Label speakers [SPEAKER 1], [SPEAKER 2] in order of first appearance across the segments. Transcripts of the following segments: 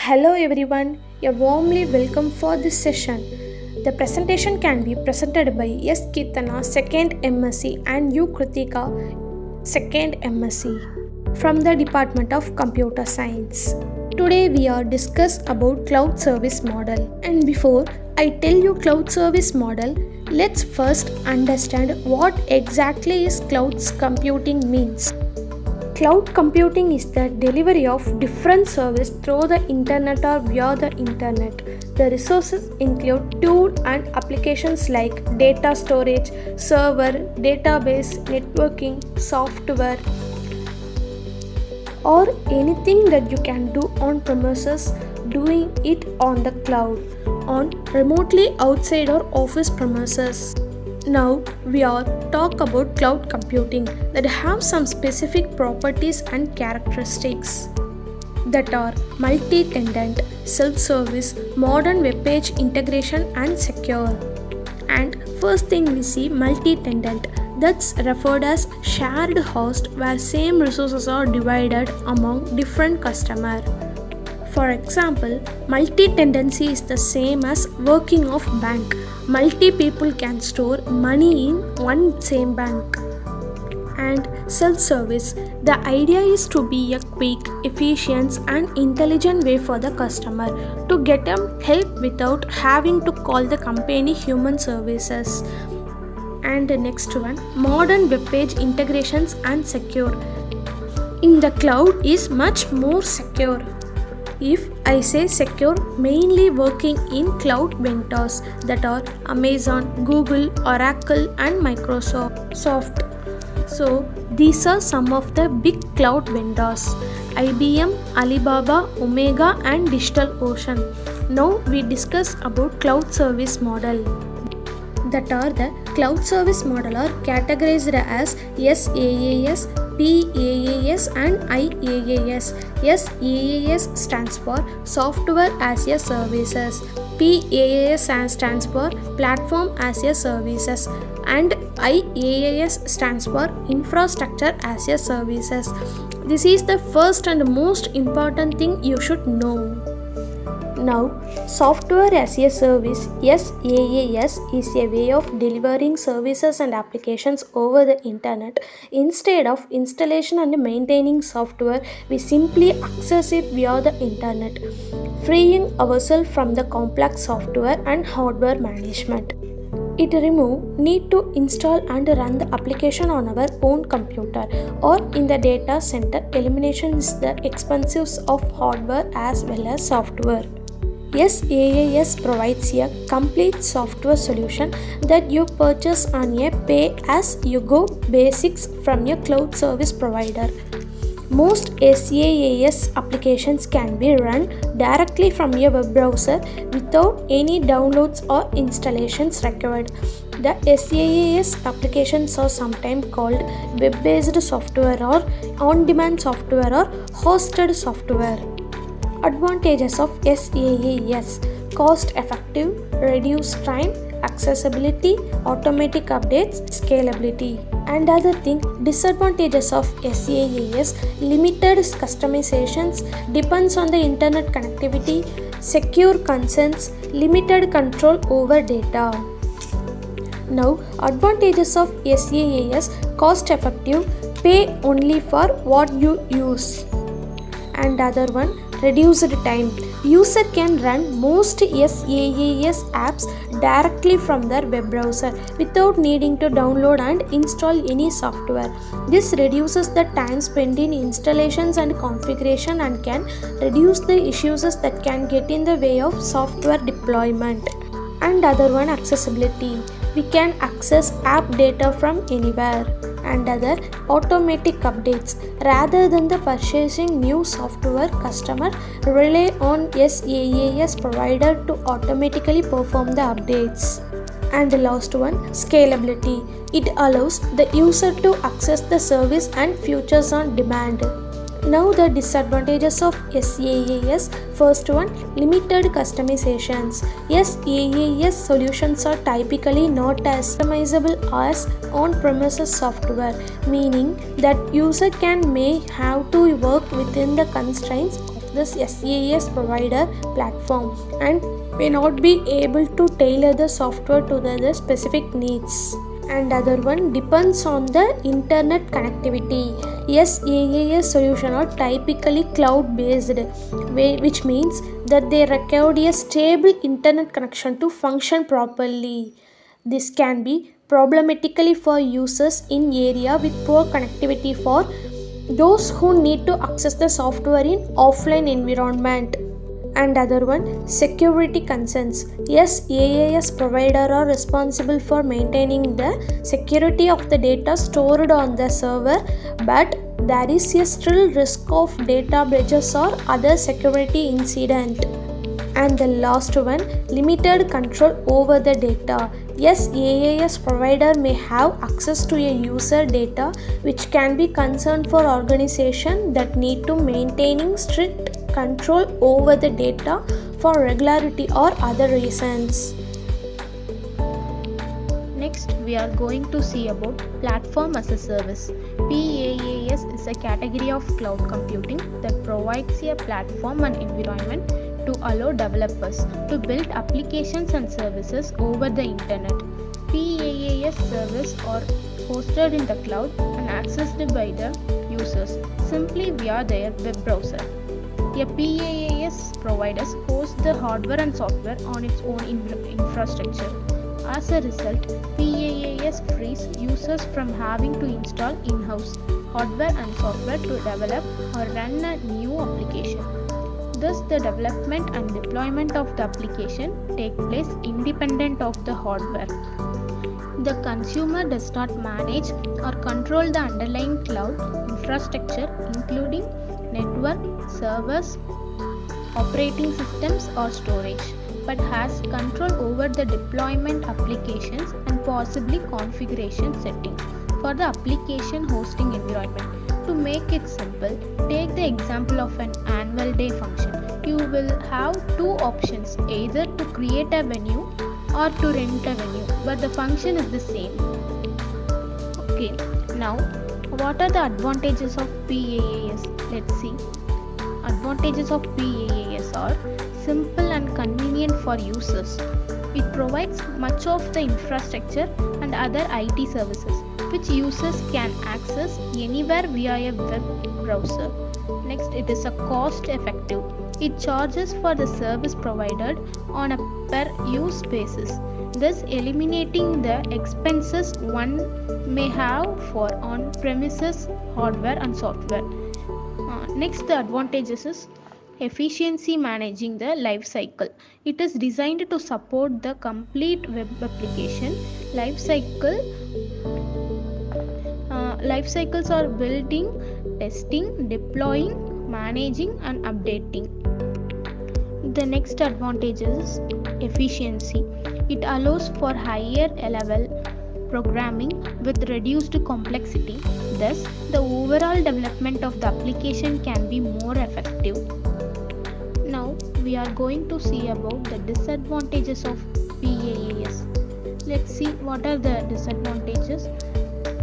[SPEAKER 1] Hello everyone, a warmly welcome for this session. The presentation can be presented by S.KEERTHANA 2nd M.Sc and U.KIRUTHIKA 2nd M.Sc from the Department of Computer Science. Today we are discuss about cloud service model, and before I tell you cloud service model, let's first understand what exactly is cloud computing means. Cloud computing is the delivery of different service through the internet or via the internet. The resources include tool and applications like data storage, server, database, networking, software, or anything that you can do on premises, doing it on the cloud, on remotely outside or office premises. Now we are talk about cloud computing that have some specific properties and characteristics that are multi-tenant, self-service, modern web page integration and secure. And first thing we see multi-tenant, that's referred as shared host where same resources are divided among different customers. For example, multi-tenancy is the same as working of bank. Multi people can store money in one same bank. And self-service, the idea is to be a quick, efficient and intelligent way for the customer to get them help without having to call the company human services. And the next one, modern web page integrations and secure. In the cloud is much more secure. If I say secure, mainly working in cloud vendors that are Amazon, Google, Oracle and Microsoft. So these are some of the big cloud vendors: IBM, Alibaba, Omega and DigitalOcean. Now we discuss about cloud service model. That are the cloud service model are categorized as SaaS, PaaS and IaaS. SaaS stands for Software as a Services, PaaS stands for Platform as a Services, and IaaS stands for Infrastructure as a Services. This is the first and most important thing you should know. Now, software as a service, SaaS, is a way of delivering services and applications over the internet. Instead of installation and maintaining software, we simply access it via the internet, freeing ourselves from the complex software and hardware management. It removes need to install and run the application on our own computer or in the data center. Elimination is the expenses of hardware as well as software. SaaS provides a complete software solution that you purchase on a pay-as-you-go basis from a cloud service provider. Most SaaS applications can be run directly from a web browser without any downloads or installations required. The SaaS applications are sometimes called web-based software or on-demand software or hosted software. Advantages of SaaS: cost effective, reduced time, accessibility, automatic updates, scalability. And other thing, disadvantages of SaaS: limited customizations, depends on the internet connectivity, secure concerns, limited control over data. Now, advantages of SaaS: cost effective, pay only for what you use. And other one, reduced time. User can run most SaaS apps directly from their web browser without needing to download and install any software. This reduces the time spent in installations and configuration and can reduce the issues that can get in the way of software deployment. And other one, accessibility. We can access app data from anywhere. And other, automatic updates. Rather than the purchasing new software, customer rely on SaaS provider to automatically perform the updates. And the last one, scalability. It allows the user to access the service and features on demand. Now the disadvantages of SaaS. First one, limited customizations. SaaS solutions are typically not as customizable as on-premises software, meaning that user may have to work within the constraints of this SaaS provider platform and may not be able to tailor the software to the specific needs. And other one depends on the internet connectivity. SaaS solutions are typically cloud based, which means that they require a stable internet connection to function properly. This can be problematically for users in area with poor connectivity for those who need to access the software in offline environment. And other one, security concerns. Yes, SaaS provider are responsible for maintaining the security of the data stored on the server, but there is a still risk of data breaches or other security incident. And the last one, limited control over the data. Yes, SaaS provider may have access to a user data, which can be concern for organization that need to maintaining strict control over the data for regularity or other reasons.
[SPEAKER 2] Next, we are going to see about Platform as a Service. PaaS is a category of cloud computing that provides a platform and environment to allow developers to build applications and services over the internet. PaaS services are hosted in the cloud and accessed by the users simply via their web browser. A PaaS provider hosts the hardware and software on its own infrastructure. As a result, PaaS frees users from having to install in-house hardware and software to develop or run a new application. Thus, the development and deployment of the application take place independent of the hardware. The consumer does not manage or control the underlying cloud infrastructure, including network, servers, operating systems, or storage, but has control over the deployment applications and possibly configuration settings for the application hosting environment. To make it simple, take the example of an annual day function. You will have two options, either to create a venue or to rent a venue, but the function is the same. Okay, now what are the advantages of PaaS? Let's see. Advantages of PaaS are simple and convenient for users. It provides much of the infrastructure and other IT services which users can access anywhere via a web browser. Next, it is a cost effective. It charges for the service provided on a per use basis, thus eliminating the expenses one may have for on-premises hardware and software. Next, the advantages is efficiency managing the life cycle. It is designed to support the complete web application life cycles are building, testing, deploying, managing, and updating. The next advantage is efficiency. It allows for higher level programming with reduced complexity. Thus, the overall development of the application can be more effective. Now, we are going to see about the disadvantages of PaaS. Let's see what are the disadvantages.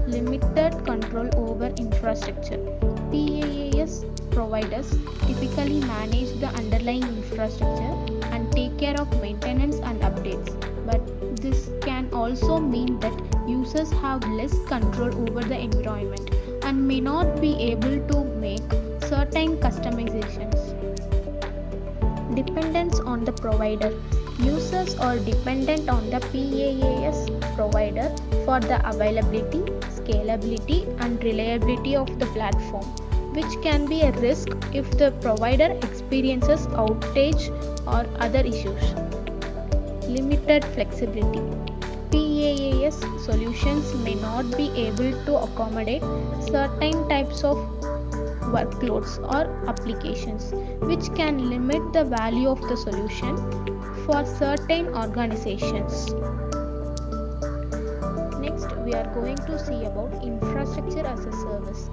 [SPEAKER 2] Limited control over infrastructure. PaaS providers typically manage the underlying infrastructure and take care of maintenance and updates, but this can also mean that users have less control over the environment and may not be able to make certain customizations. Dependence on the provider. Users are dependent on the PaaS provider for the availability, scalability, and reliability of the platform, which can be a risk if the provider experiences outage or other issues. Limited flexibility. PaaS solutions may not be able to accommodate certain types of workloads or applications, which can limit the value of the solution for certain organizations. Next, we are going to see about infrastructure as a service.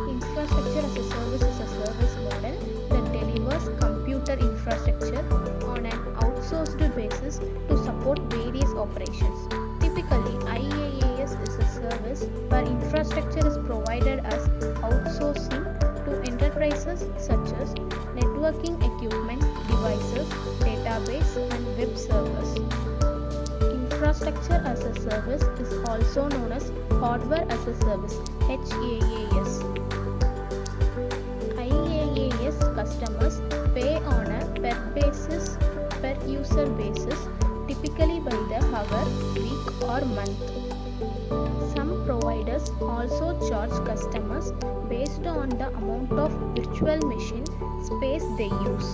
[SPEAKER 2] Infrastructure as a service is a service model that delivers computer infrastructure on an outsourced basis to support various operations. Typically, IaaS is a service where infrastructure is provided as outsourcing to enterprises such as network networking equipment, devices, database, and web servers. Infrastructure as a service is also known as hardware as a service (HaaS). IaaS customers pay on a per user basis, typically by the hour, week, or month. Some providers also charge customers based on the amount of virtual machine space they use.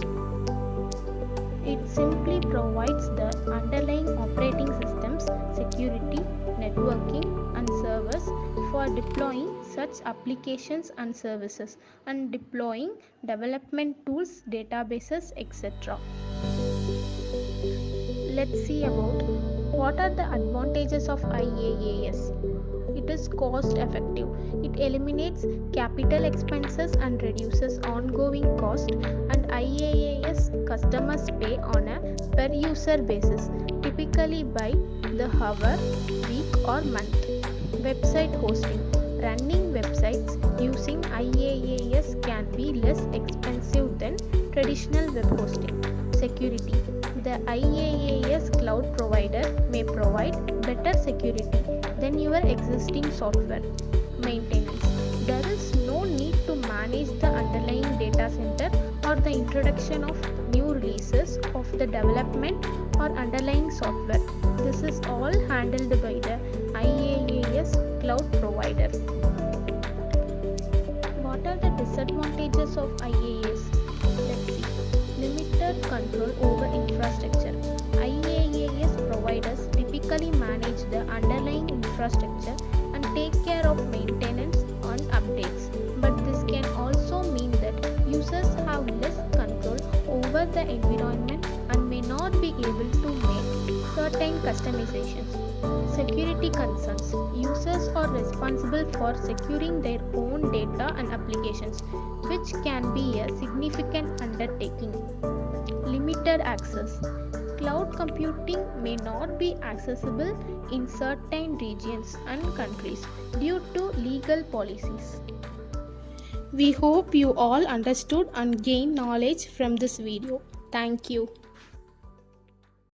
[SPEAKER 2] It simply provides the underlying operating systems, security, networking, and servers for deploying such applications and services, and deploying development tools, databases, etc. Let's see about what are the advantages of IaaS. It is cost effective. It eliminates capital expenses and reduces ongoing cost, and IaaS customers pay on a per user basis, typically by the hour, week, or month. Website hosting. Running websites using IaaS can be less expensive than traditional web hosting. Security. The IaaS cloud provider may provide better security than your existing software. Maintenance. There is no need to manage the underlying data center or the introduction of new releases of the development or underlying software. This is all handled by the IaaS cloud provider. What are the disadvantages of IaaS? Let's see. Limited control over infrastructure. IaaS providers typically manage the underlying infrastructure and take care of maintenance and updates, but this can also mean that users have less control over the environment and may not be able to make certain customizations. Security concerns. Users are responsible for securing their own data and applications, which can be a significant undertaking. Limited access. Cloud computing may not be accessible in certain regions and countries due to legal policies. We hope you all understood and gained knowledge from this video. Thank you.